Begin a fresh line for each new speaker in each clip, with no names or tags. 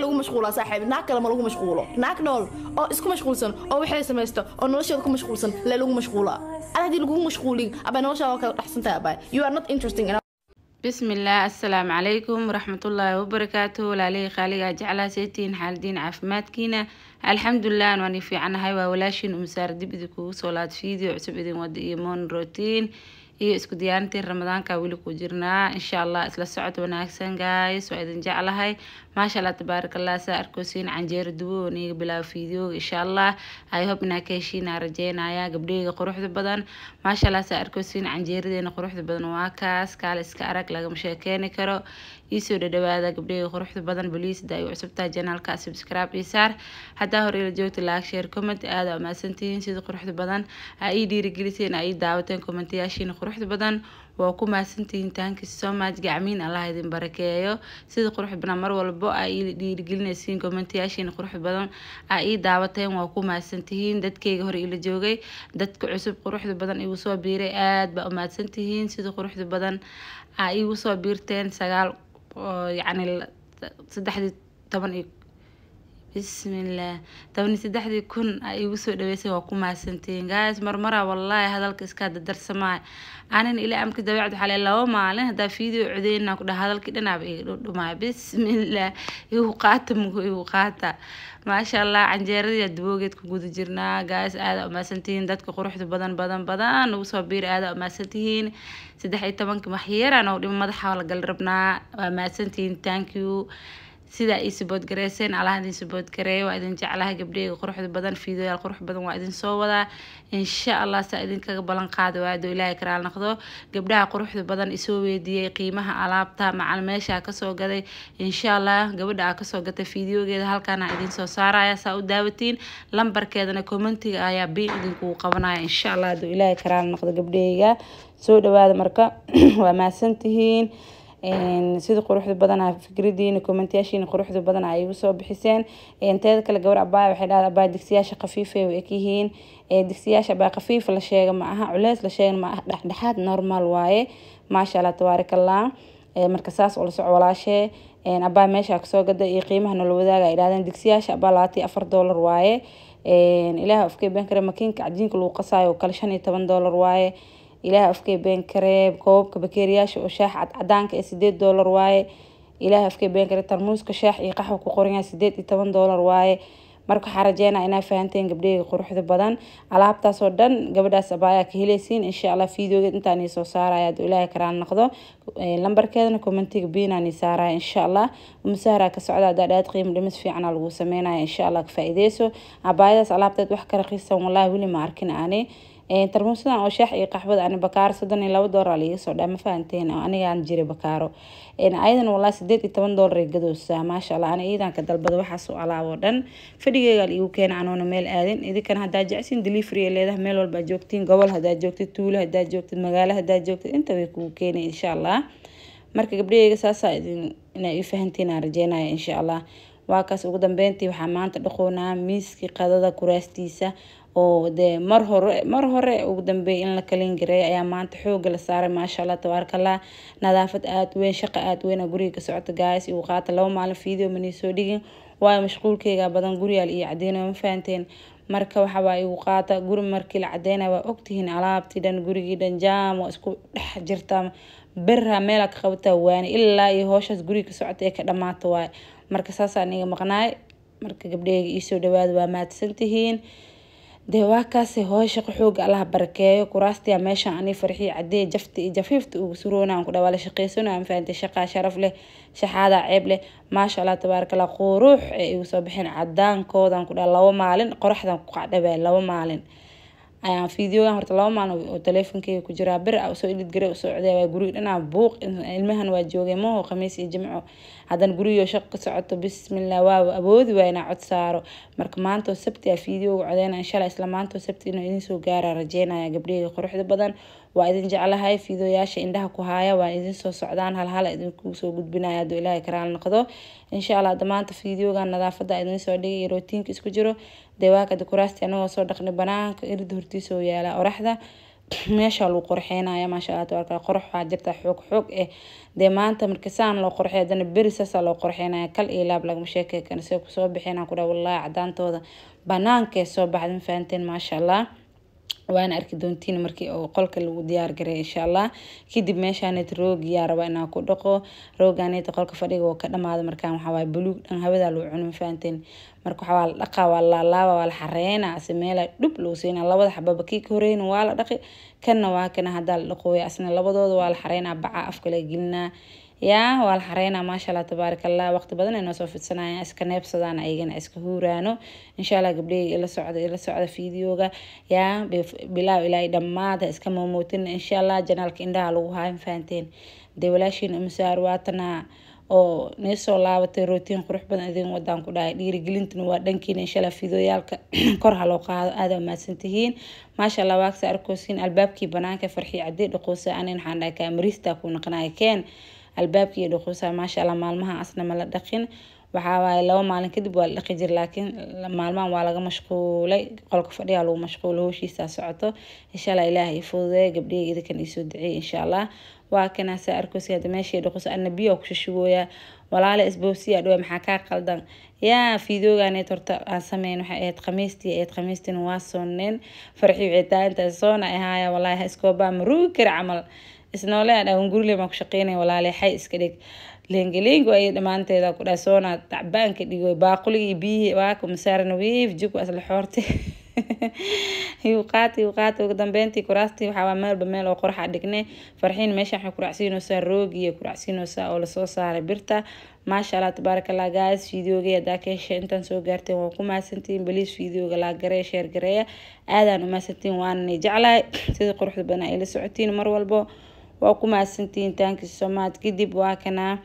lagu mashquulaa saaxiib naag kale ma lagu mashquulo naag nool oo isku mashquulsan oo waxay samaysto oo nolosheeda ku mashquulsan la lagu mashquulaa adii lagu mashquulin aba noloshaada ka dhaxsantahay aba you are not interesting
بسم الله السلام عليكم ورحمة الله وبركاته لالي خالي جعلها سيتين حال دين عافمات كينا الحمد لله واني في عنها هاي ولاشين ومسار دبدكو صولات فيديو عسب إذن ودي إيمون روتين iyo isku diyaarintii ramadaanka wili ku jirnaa insha Allah isla socod wanaagsan guys waa idin jeclahay maasha Allah tabarakallah saa arkoosiin canjeero dubo niga bilaa video insha Allah I hope ina ka heshiina rajeynaya gabdhayga quruxda badan maasha Allah saa arkoosiin canjeeradeena quruxda badan waa kaas kaal iska arag laga sheekeeni karo isoo dhawaada gabdhayga quruxda badan please day cusubta channelka subscribe isaar hadaa hore la joogto like share comment aad ama santiin sida quruxda badan ay dhiirigeliseen ay daawateen commentayaashiina quruxda badan waa ku maasantiin thank you so much gacmiin Allah idin barakeeyo sida quruxda badan mar walba ay dhiirigelinaysiin commentayaashiina quruxda badan ay daawateen waa ku maasantiin dadkayga hore ila joogay dadka cusub quruxda badan igu soo biiray aad ba maasantiin sida quruxda badan ay igu soo biirteen sagaal يعني صدحدي طبعا بسم الله طبعا صدحدي كن يوسف دويسي وكما سنتين جايز مرمرة والله هذا الكسكاد الدرس معي أنا إلى أمك دبعت حالي لو ما عليه هذا فيديو عدينا كده هذا الكده نبي معي بسم الله يوقاتم يوقاتا ما شاء الله عن جري الدبوجت كجود جرنا جايز هذا ما سنتين دتك قروح بدن وصبير هذا ما سنتين صدحي طبعا كمحير أنا ودي ما حاول قلبنا ما سنتين thank you sida ay support gareyseen Allah idin support gareeyo waa idin jeclahay gabdhayga quruxda badan fiidiyoyaal qurux badan waa idin soo wadaa insha Allah saa idin kaga balan qaado waa doo Ilaahay karaal noqdo gabdhaha quruxda badan isoo weydiiyay qiimaha alaabta macal meesha ka soo gaday insha Allah gabadha ka soo gatay fiidiyogeeda halkaan aan idin soo saaraya saa u daawatiin lambarkeedana commentiga ayaa bi idinku qabanaya insha Allah doo Ilaahay karaal noqdo gabdhayga soo dhawaada marka waa maasantihiin sida quruxda badan fikradiina commentayaashiina quruxda badan ay igu soo bixiseen inteeda kale gabar abaa waxay dhaad abaa digsiyaasha khafiif ah ay yihiin digsiyaasha abaa khafiif la sheega ma aha culeys la sheega ma aha dhaxdhaxaad normal waaye maasha Allah tabarakallah marka saas oo la soco walaashe abaa meesha ka soo gaday iyo qiimaha nolol wadaaga ay dhaadeen digsiyaasha abaa $4 waaye ilaaha afkay been kare makiinka cajiinka lagu qasaayo kala $15 waaye إله أفكي بين كريب كوب كبكيرياش وشاح عدانك $8 واي إله أفكي بين كريب ترموز كشاح يقحو كقوريا $8 واي marka xarajeena inaa fahanteen gabdhayga quruxda badan alaabtaas oo dhan gabadhaas abaya ka helaysiin insha Allah fiidiyoga intaan soo saaraya doo Ilaahay karaan noqdo lambarkeedana commentiga biinaan saaraya insha Allah musaara ka socda dad qiimo dhimis fiican lagu sameeynaa insha Allah ka faa'iideyso abayadaas alaabteed wax ka raqiisan wallahi wali ma arkin aanay tarmuusadan oo shaax iyo qaxwada aan bakaar $32 liiga soo dhaama fahanteen aniga aan jiray bakaaro ayadan wallahi $18 gadoosa ma sha Allah aniga ka dalbada waxa soo alaabo dhan fadhigayga igu keen anoona meel aadin idinkan hadaa jecsin delivery leedahay meel walba joogtiin gobol hadaa joogtid tuulo hadaa joogtid magaalo hadaa joogtid inta way ku keenay insha Allah marka gabdhayga saasa idin inay fahanteen aan rajeynaa insha Allah waa kaas ugu dambeyntii waxa maanta dhaqoonaa miiski qadada kuraastiisa oo de mar hore ugu dambeey in la kalin gareey ayaa maanta xoog la saaray ma sha Allah tabarakallah nadaafad aad weyn shaqo aad weyn guriga ka socota guys iyo qaata laba maalin video mani soo dhigin waa mashquulkayga badan guriyaal iyo cadeeno ma fahanteen marka waxa waa igu qaata guri markii la cadeena waa ogtihiin alaabtii dhan gurigii dhan jaam oo isku dhex jirta birra meel ka qabta waani ilaa iyo hooshas guriga ka socota ee ka dhamaato waa marka saas aniga maqnaay marka gabdhayga ii soo dhawaad waa maadsantihiin de waa kaas hoosh xoog Allah barakeeyo kuraastiya meesha ani farxii cadee jafti jafiifta ugu suroonaan ku dhawaale shaqeysano aan faantay shaqa sharaf leh shaxaada ceeb leh ma sha Allah tabarakallah quruux ee igu soo bixin cadaankoodan ku dhaa laba maalin qoraxdan ku qacdabay laba maalin ayaan fiidiyoga horta laba maalin oo teleefankeyga ku jira bir soo idid garay soo codeeyay guriga dhanaa buuq ilmahan waa joogay ma khamiis iyo jimco hadan guriyo shaqo socoto bismillah waa awoodi waa inaa cod saaro marka maanta sabti ah fiidiyooga codeena insha Allah isla maanta sabti inuu idin soo gaara rajeynaya gabdhayga quruxda badan waa idin jeclahay fiidiyoyaasha indhaha ku haaya waa idin soo socdaan hal idin ku soo gudbinaya doo Ilaahay karaan noqdo insha Allah damaanta fiidiyooga nadaafada idin soo dhigay rootiinka isku jiro deewaaka kuraasti anagoo soo dhaqnay banaanka irid hortiisa oo yaala oraxda meesha lagu qorxeenaya maasha Allah tabaaraka qorx waa jirta xoog de maanta marka saan loo qorxay hadana berisaas loo qorxeenaya kal iyo laab laga sheekay kan soo ku soo bixina ku dhaa wallahi cadaantooda banaanka soo baxdan faanteen maasha Allah waan arki doontiin markii oo qolka lagu diyaar garay insha Allah kadib meeshaan roog yaa raba inaan ku dhaqo roogaanita qolka fadhiga oo ka dhamaado markaan waxa waay buluug dhan hawada loo cunin faanteen marka waxa waa la dhaqaa waa la laaba waa la xareena asmeela dhub loo siina labada xababa kii horeeyna waa la dhaqi kana waa kana hada la dhaqooy asna labadooda waa la xareena baca afka la gelinaa yaa waa la xareena maasha Allah tabaarakallah waqti badan inoo soo fidsanayaan iska neebsadaan ayagana iska huuraano insha Allah gabdhaha ila socda fiidiyooga yaa bilaa ilaa dhamaada iska moomotin insha Allah janaalka indhaha lagu hayn faanteen de walaashin umsaar waatana oo neesoo laabatay rootiin qurux badan idin wadaan ku dhaay dhiirigelintuna waa dhankiina insha Allah fiidiyooyalka kor ha loo qaado aad u maasantihiin maasha Allah waagsa arkoosin albaabkii banaanka farxi cadii dhaqoosa anin waxaan dhahay kaamirista ku naqnaa keen albaabkii dhaqoosa maasha Allah maalmaha asna ma la dhaqin waxa waay laba maalin kadib waa la dhaqi jir laakiin maalmahan waa laga mashquulay qolka fadhiga lagu mashquulo howshiisa socoto insha Allah ilaahay fududeey gabdhaha idinkan isoo duceey insha Allah waa kana saa arkoosi hada meeshii dhaqoosa annabiyo ku shishugooya walaala isboosiya dhow maxaa ka qaldan yaa fiidiyoogan torta aan sameyn waxa ay khamiistiin waa sooneen farxi wicitaanta soona ahaya wallahi iskooba maruukir camal isnoole aan guriga ma ku shaqeynay walaala hay iska dhig lengelengo ay dhamaanteeda ku dhaasona tacbaanka dhigo baaquligi biyo waa ku masaarna weef jiku asla xoorte yuqaati ugu dambeyntii kuraastii waxa meel oo qorxa dhignay farxiin meesha waxa ku raacsiinaysaa roogi iyo ku raacsiinaysaa oo la soo saaray birta maasha Allah tabaarakallah guys fiidiyooga yaa ka heshay intaan soo gaarteen waa ku maasantiin please fiidiyooga la gareey share gareeya aadaan u maasantiin waan jeclahay sida quruxda badan ay la socotiin mar walbo waa ku maasantiin taanki Soomaad kadib waa kana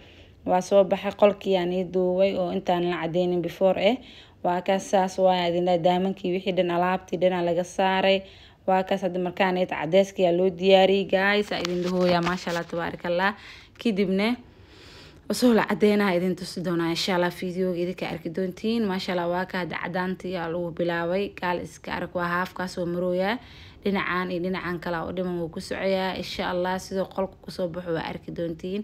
waa soo baxay qolkii aan duubay oo intaan la cadeynin before waa ka saas waa adina daamankii wixii dhan alaabtii dhan laga saaray waa ka sad markaan ay cadeeska loo diyaariyay guys idin dhahooya maasha Allah tabaarakallah kadibna soo la cadeynaa idin tusi doonaa insha Allah fiidiyooga idinka arki doontiin maasha Allah waa ka cadaantii lagu bilaabay gaal iska arag waa haafkaas oo marooya dhinacaan iyo dhinacaan kala oo dhiman uu ku socoyaa insha Allah sidoo qolka ku soo baxo waa arki doontiin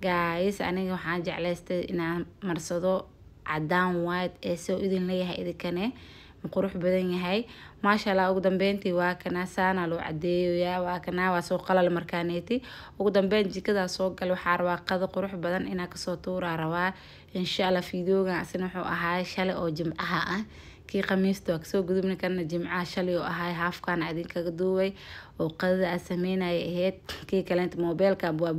guys aniga waxaan jeclaystay inaan marsado cadaan white ee soo idin leeyahay idinkane qurux badan yahay maasha Allah ugu dambeyntii waa kana saana loo cadeeyo waa kana waa soo qalal markaaneeti ugu dambeyn jikada soo gal waxa rabaa qado qurux badan ina ka soo tuura rabaa insha Allah fiidiyooga asna wuxuu ahaa shalay oo jimcaha ah kii khamiista ka soo gudubna kana jimcaha shalay oo ahaa haafkan idin kaga duubay oo qadada sameynay aheyd kii kaleenta mobilka waa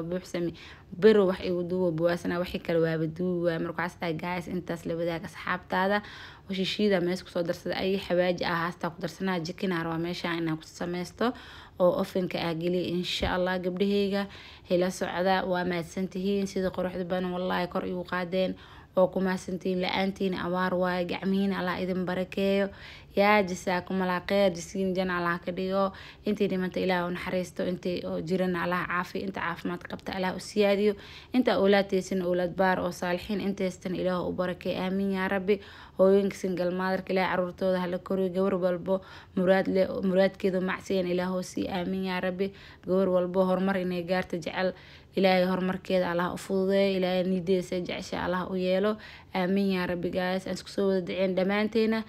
buuxsami biro wax igu duubo buwaasna wixii kale waa duuba markaas ay guys intaas la wadaaga asxaabtaada وشيشيدا meesku soo darsada ay xawaaji ah haasta ku darsanaa jikina waa meesha inaan ku sameysto oo ovenka agili insha Allah gabdhahayga hela socda waa maasantihiin sida quruxda badan wallahi kor igu qaadeen oo ku maasantiin la'aantiin awaar waay gacmihiin Allah idin barakeeyo yaa jisaakum Allah khayr jisiin jana Allah ka dhigo intii dhimanta Ilaahay u naxariisto intii oo jirana Allah caafi inta caafimaad qabta Allah u siyaadiyo inta awlaadteesina awlaad baar oo saalixiin inteestan Ilaahay u barakeeyo aamin yaa rabbi hooyinka single mother Ilaahay caruurtooda hala koriyo gabar walbo muraadkeedu macsiyan Ilaahay si aamin yaa rabbi gabar walbo horumar inay gaarto jecel Ilaahay horumarkeeda Allah u fududeeyo Ilaahay niideesa jecesha Allah u yeelo aamin yaa rabbi guys aan isku soo wada dhicin dhamaanteena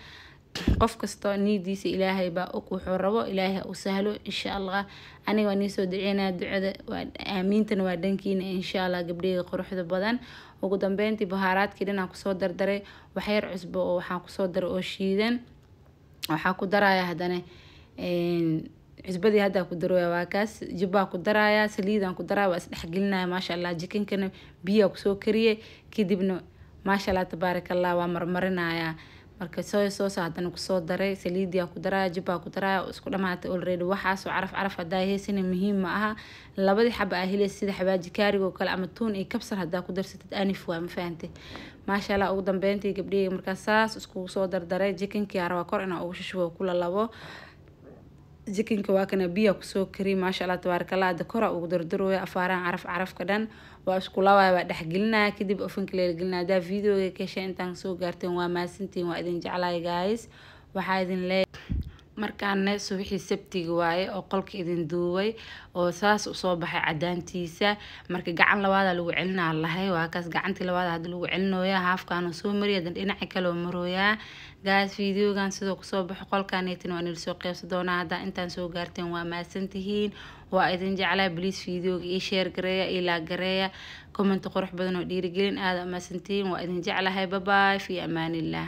qof kasto niidiisa Ilaahay baa og wuxuu rabo Ilaahay u sahlo insha Allah aniga waan soo duceynaa ducada waa aamiintan waa dhankiina insha Allah gabdhaha quruxda badan ugu dambeyntii bahaaraadkii dhan aan ku soo dardaray wax yar cusbo oo waxaan ku soo daray oo shiidan waxa ku daraya hadana cusbadii hada ku darooya waa kaas jibba ku daraya saliidan ku daraya waa isdhaxgelinaya maasha Allah jikinkana biyo ku soo kariye kadibna maasha Allah tabaarakallah waa marmarinaya marka soo hadana ku soo daray saliidiya ku daraya jibba ku daraya isku dhamaatay already waxaas oo caraf hadaa heesina muhiim ma aha labadii xaba ah helay sida xabaaji kaarigo kale ama tuun iyo kabsar hadaa ku darsatid anif waa ma fahamtay maasha Allah ugu dambeyntii gabdhaha marka saas isku soo dardaray jikinkii arwa kor ina ugu shisho kula labo jikinka waa kana biyo ku soo kari maasha Allah tabaarakallah dakora ugu dardarooya afaaraan caraf ka dhan waa isku lawaay waa dhaxgelinaa kadib ovenka la gelinaa da videoga ka shay intaan soo gaarteen waa maasantiin waa idin jeclahay guys waxa idin leeyahay markaana subaxii sabtiga waaye oo qolka idin duubay oo saas u soo baxay cadaantiisa marka gacan labaad lagu celinaa lahay waa kaas gacantii labaad hadda lagu celinooyaa haafkaan soo mariya dan dhinaca kale oo marooyaa gaas videogan sidoo ku soo baxay qolkaneetin waan idin soo qeybsan doonaa hadda intaan soo gaarteen waa maasantihiin waa idin jeclaa please videoga ii share gareeya ii like gareeya comment qurux badan oo dhiirigelin aad maasantihiin waa idin jeclahay bye bye fi amaanillah